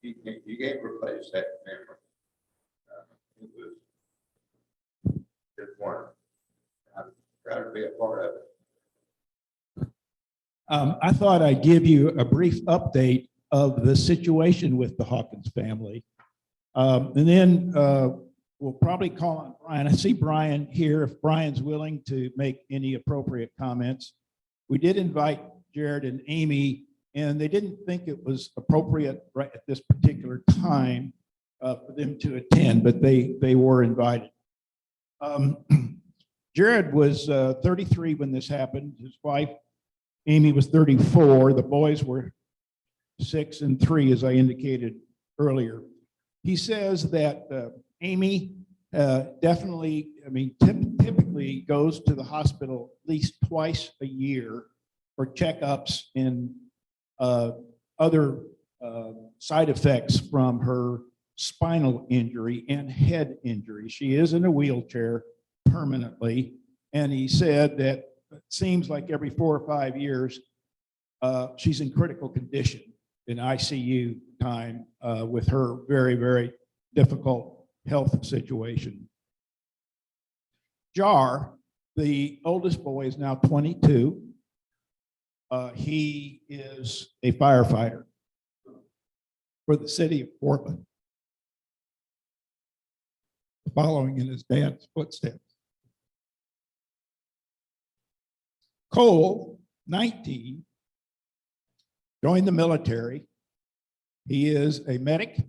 You can't replace that memory. It was just one. I'm proud to be a part of it. I thought I'd give you a brief update of the situation with the Hawkins family. And then we'll probably call on Brian. I see Brian here, if Brian's willing to make any appropriate comments. We did invite Jared and Amy, and they didn't think it was appropriate right at this particular time for them to attend, but they were invited. Jared was 33 when this happened. His wife, Amy, was 34. The boys were 6 and 3, as I indicated earlier. He says that Amy definitely, typically goes to the hospital at least twice a year for checkups and other side effects from her spinal injury and head injury. She is in a wheelchair permanently, and he said that it seems like every 4 or 5 years she's in critical condition in ICU time with her very, very difficult health situation. Jar, the oldest boy, is now 22. He is a firefighter for the city of Portland, following in his dad's footsteps. Cole, 19, joined the military. He is a medic,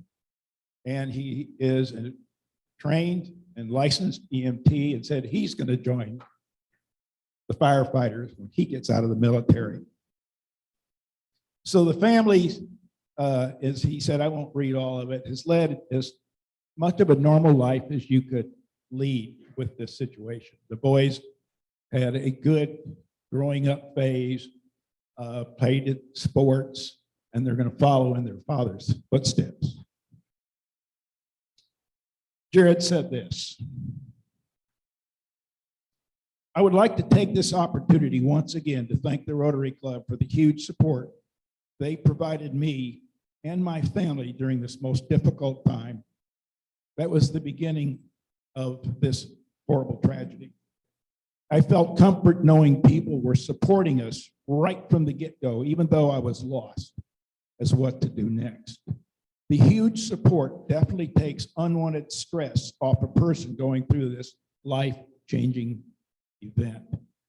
and he is a trained and licensed EMT, and said he's going to join the firefighters when he gets out of the military. So the family, as he said, I won't read all of it, has led as much of a normal life as you could lead with this situation. The boys had a good growing up phase, played at sports, and they're going to follow in their father's footsteps. Jared said this: I would like to take this opportunity once again to thank the Rotary Club for the huge support they provided me and my family during this most difficult time. That was the beginning of this horrible tragedy. I felt comfort knowing people were supporting us right from the get-go, even though I was lost as what to do next. The huge support definitely takes unwanted stress off a person going through this life-changing event.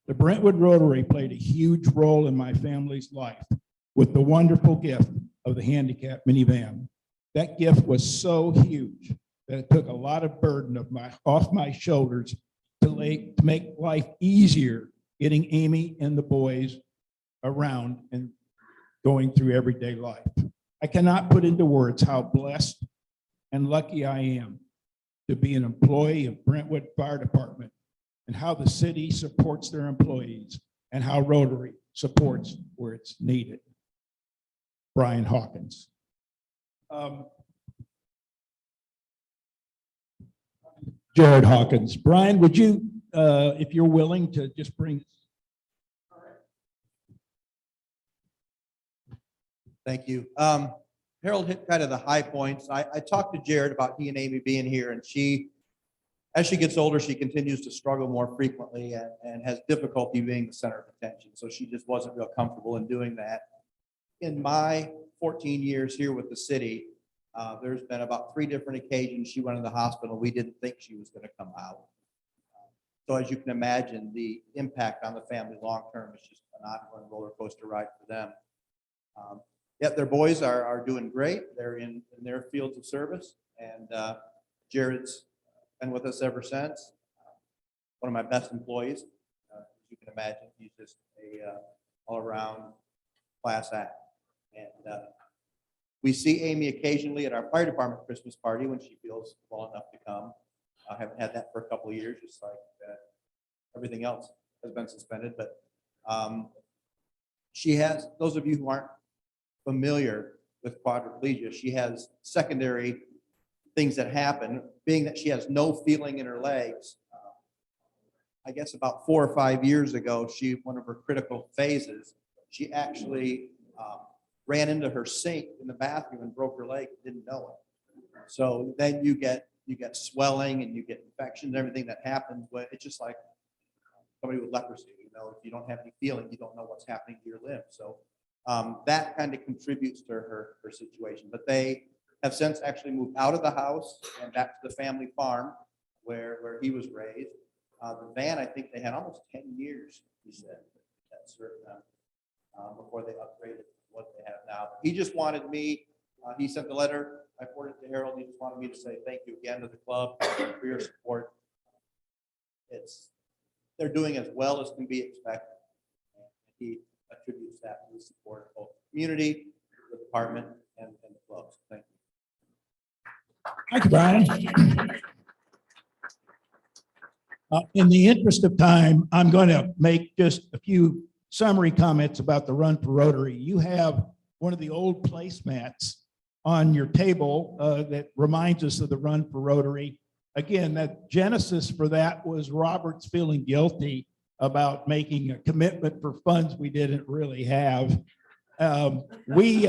The Brentwood Rotary played a huge role in my family's life with the wonderful gift of the handicap minivan. That gift was so huge that it took a lot of burden off my shoulders to make life easier, getting Amy and the boys around and going through everyday life. I cannot put into words how blessed and lucky I am to be an employee of Brentwood Fire Department, and how the city supports their employees, and how Rotary supports where it's needed. Brian Hawkins. Jared Hawkins. Brian, would you, if you're willing to just bring Thank you. Harold hit kind of the high points. I talked to Jared about he and Amy being here, and as she gets older, she continues to struggle more frequently and has difficulty being the center of attention. So she just wasn't real comfortable in doing that. In my 14 years here with the city, there's been about 3 different occasions she went in the hospital. We didn't think she was going to come out. So as you can imagine, the impact on the family long-term is just an ongoing roller coaster ride for them. Yet their boys are doing great. They're in their fields of service, and Jared's been with us ever since. One of my best employees, as you can imagine. He's just a all-around class act. And we see Amy occasionally at our fire department Christmas party when she feels well enough to come. I haven't had that for a couple of years, just like everything else has been suspended. But she has, those of you who aren't familiar with quadriplegia, she has secondary things that happen, being that she has no feeling in her legs. I guess about 4 or 5 years ago, one of her critical phases, she actually ran into her sink in the bathroom and broke her leg, didn't know it. So then you get swelling and you get infections, everything that happens, but it's just like somebody with leprosy, if you don't have any feeling, you don't know what's happening to your limb. So that kind of contributes to her situation. But they have since actually moved out of the house and back to the family farm where he was raised. The van, I think they had almost 10 years, he said, that served them before they upgraded what they have now. He just wanted me, he sent the letter, I forwarded it to Harold, he just wanted me to say thank you again to the club for your support. They're doing as well as can be expected. And he attributes that to the support of both the community, the department, and the clubs. Thank you. Thank you, Brian. In the interest of time, I'm going to make just a few summary comments about the Run for Rotary. You have one of the old placemats on your table that reminds us of the Run for Rotary. Again, that genesis for that was Robert's feeling guilty about making a commitment for funds we didn't really have. We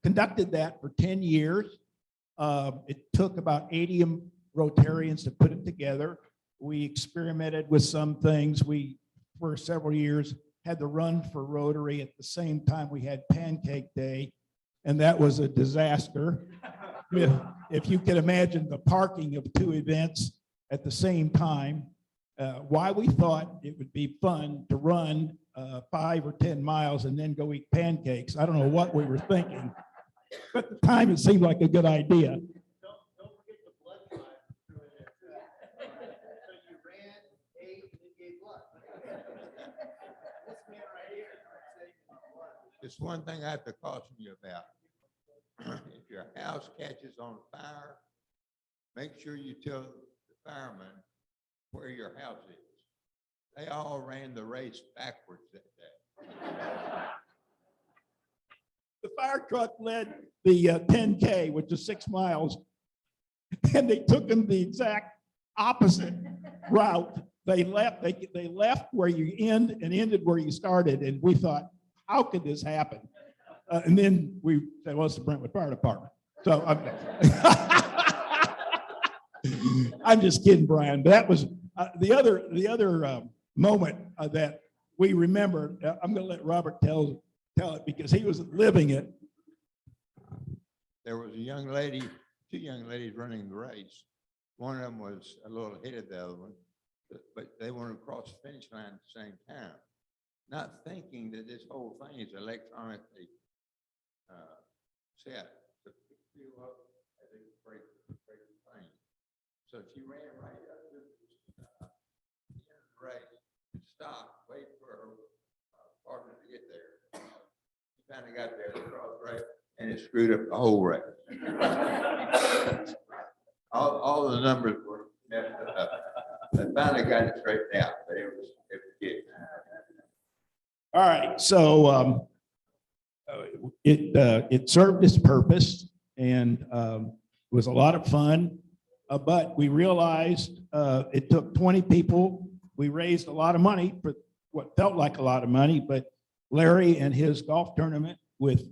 conducted that for 10 years. It took about 80 Rotarians to put it together. We experimented with some things. We, for several years, had the Run for Rotary at the same time we had Pancake Day, and that was a disaster. If you can imagine the parking of 2 events at the same time, why we thought it would be fun to run 5 or 10 miles and then go eat pancakes. I don't know what we were thinking, but at the time it seemed like a good idea. It's one thing I have to caution you about. If your house catches on fire, make sure you tell the firemen where your house is. They all ran the race backwards that day. The fire truck led the 10K, which is 6 miles, and they took them the exact opposite route. They left where you end and ended where you started, and we thought, how could this happen? And then we said, well, it's the Brentwood Fire Department. So I'm just kidding, Brian. But that was the other moment that we remember. I'm going to let Robert tell it because he was living it. There was a young lady, 2 young ladies running the race. One of them was a little ahead of the other one, but they wanted to cross the finish line at the same time, not thinking that this whole thing is electronically set to pick you up as they break the plane. So she ran right up to the end of the race, stopped, waited for her partner to get there. She finally got there, crossed right, and it screwed up the whole race. all the numbers were messed up. They finally got it straightened out, but it was good. All right, so it served its purpose and was a lot of fun, but we realized it took 20 people. We raised a lot of money for what felt like a lot of money, but Larry and his golf tournament with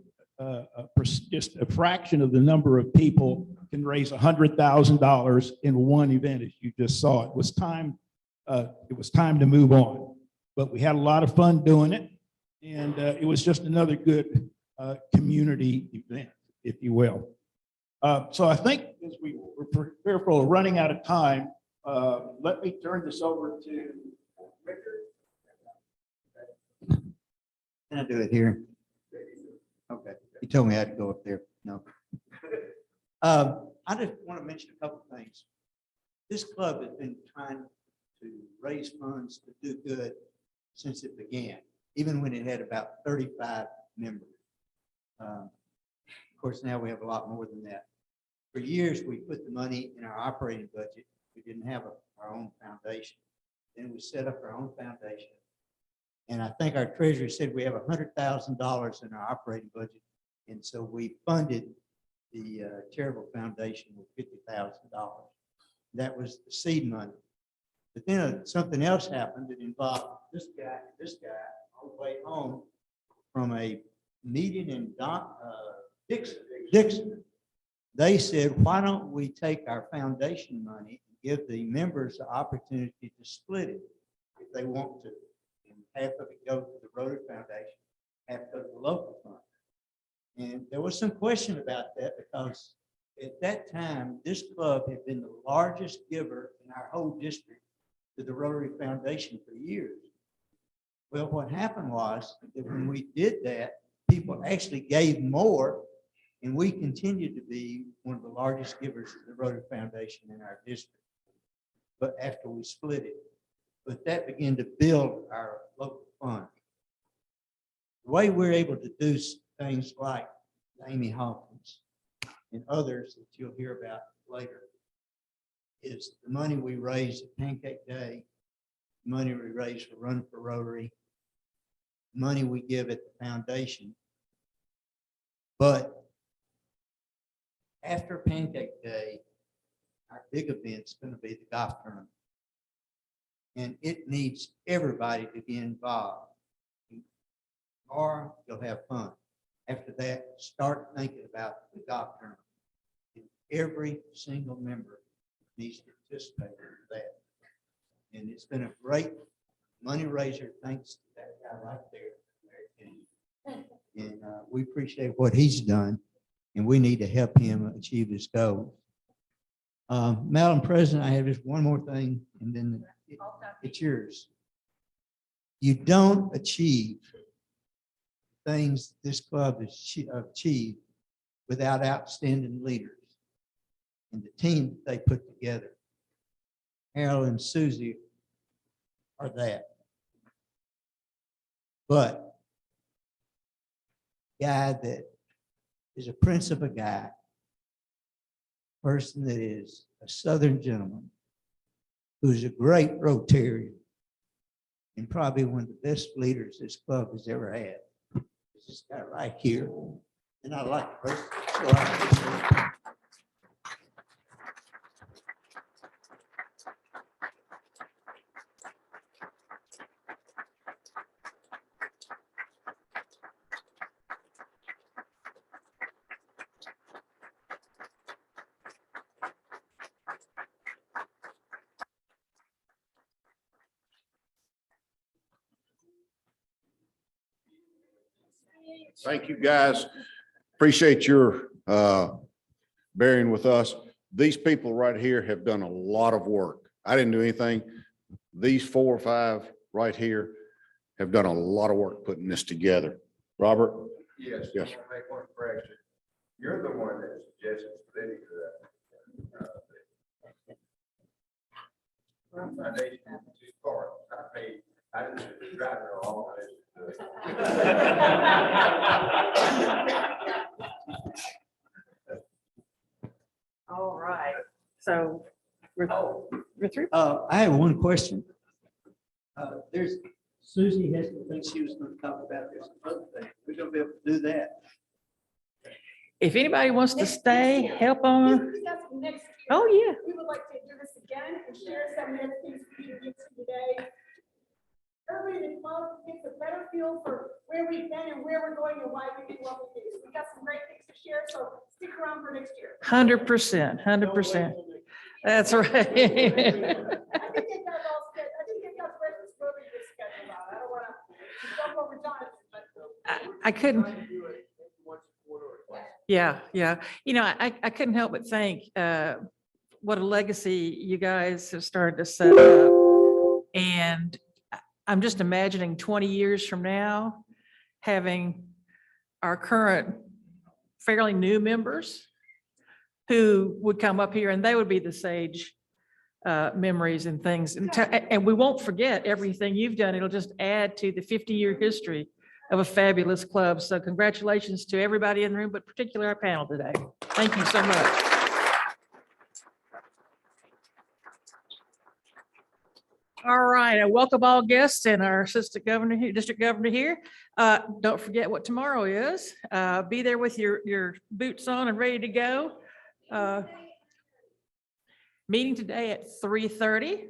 just a fraction of the number of people can raise $100,000 in one event, as you just saw. It was time to move on, but we had a lot of fun doing it, and it was just another good community event, if you will. So I think as we were fearful of running out of time, let me turn this over to Richard. Can I do it here? Okay, you told me I had to go up there. No. I just want to mention a couple of things. This club has been trying to raise funds to do good since it began, even when it had about 35 members. Of course, now we have a lot more than that. For years, we put the money in our operating budget. We didn't have our own foundation. Then we set up our own foundation. And I think our treasurer said we have $100,000 in our operating budget. And so we funded the charitable foundation with $50,000. That was the seed money. But then something else happened that involved this guy on the way home from a meeting in Dickerson. They said, why don't we take our foundation money and give the members the opportunity to split it if they want to. And half of it go to the Rotary Foundation, half go to the local fund. And there was some question about that because at that time, this club had been the largest giver in our whole district to the Rotary Foundation for years. Well, what happened was that when we did that, people actually gave more, and we continued to be one of the largest givers to the Rotary Foundation in our district. But after we split it, but that began to build our local fund. The way we're able to do things like Amy Hawkins and others that you'll hear about later is the money we raise at Pancake Day, money we raise for Run for Rotary, money we give at the foundation. But after Pancake Day, our big event's going to be the golf tournament. And it needs everybody to be involved. Or you'll have fun. After that, start thinking about the golf tournament. And every single member needs to participate in that. And it's been a great money raiser, thanks to that guy right there. And we appreciate what he's done, and we need to help him achieve his goal. Madam President, I have just one more thing, and then it's yours. You don't achieve things this club has achieved without outstanding leaders and the team that they put together. Harold and Suzie are that. But guy that is a prince of a guy, person that is a Southern gentleman, who's a great Rotarian and probably one of the best leaders this club has ever had. It's this guy right here, and I like it. Thank you, guys. Appreciate your bearing with us. These people right here have done a lot of work. I didn't do anything. These 4 or 5 right here have done a lot of work putting this together. Robert? Yes. Yes. I wanna make one correction. You're the one that suggested splitting the foundation into 2 parts. I didn't drive it all. All right, so we're through. I have one question. There's Suzie has the thing she was going to talk about. There's another thing. We're going to be able to do that. If anybody wants to stay, help on. Oh, yeah. We would like to do this again and share some of the things we did today. everybody in the club gets a better feel for where we've been and where we're going and why we do what we do. We got some great things to share, so stick around for next year. 100%, 100%. That's right. I think they've got it all set. I think they've got breakfast early this schedule out. I don't want to jump over Jonathan, but. I couldn't. Yeah, yeah. You know, I couldn't help but think what a legacy you guys have started to set up. And I'm just imagining 20 years from now, having our current fairly new members who would come up here and they would be the sage memories and things. And we won't forget everything you've done. It'll just add to the 50-year history of a fabulous club. So congratulations to everybody in the room, but particularly our panel today. Thank you so much. All right, I welcome all guests and our assistant governor here, district governor here. Don't forget what tomorrow is. Be there with your boots on and ready to go. Meeting today at 3:30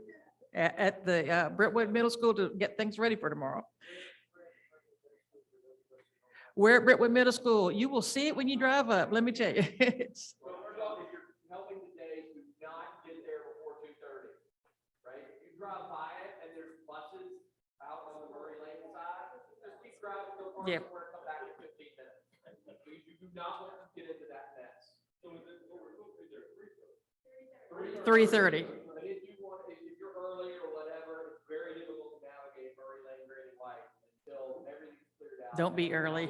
at the Brentwood Middle School to get things ready for tomorrow. We're at Brentwood Middle School. You will see it when you drive up. Let me tell you. It's, Helping today to not get there before 2:30, right? If you drive by it and there's buses out on the Murray Lane side, just keep driving, go far Yep. somewhere, come back in 15 minutes. Because you do not want to get into that mess. So is it, we're supposed to be there 3:30. And if you want, if you're early or whatever, it's very difficult to navigate Murray Lane, Granny White until everything's cleared out. Don't be early.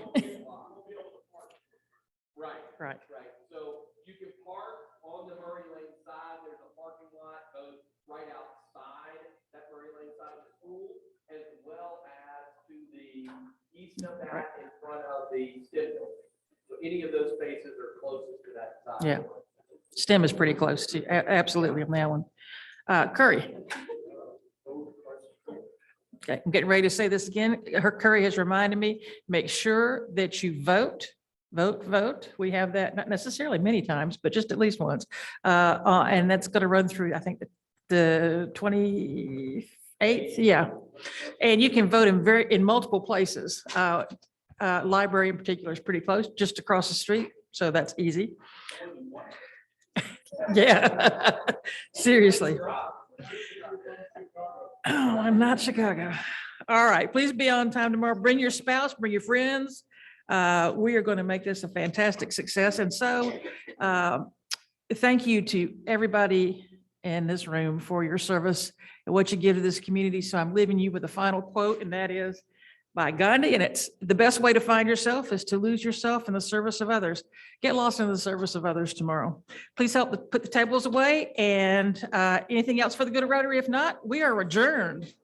Right. Right. Right. So you can park on the Murray Lane side. There's a parking lot goes right outside that Murray Lane side of the school, as well as to the east of that in front of the STEM building. So any of those spaces are closest to that side. Yeah. STEM is pretty close to, absolutely on that one. Curry. Okay, I'm getting ready to say this again. Curry has reminded me, make sure that you vote. Vote. We have that, not necessarily many times, but just at least once. And that's going to run through, I think, the 28th. Yeah. And you can vote in multiple places. Library in particular is pretty close, just across the street. So that's easy. Yeah, seriously. Oh, I'm not Chicago. All right, please be on time tomorrow. Bring your spouse, bring your friends. We are going to make this a fantastic success. And so thank you to everybody in this room for your service and what you give to this community. So I'm leaving you with a final quote, and that is by Gandhi. And it's the best way to find yourself is to lose yourself in the service of others. Get lost in the service of others tomorrow. Please help put the tables away and anything else for the good of Rotary. If not, we are adjourned.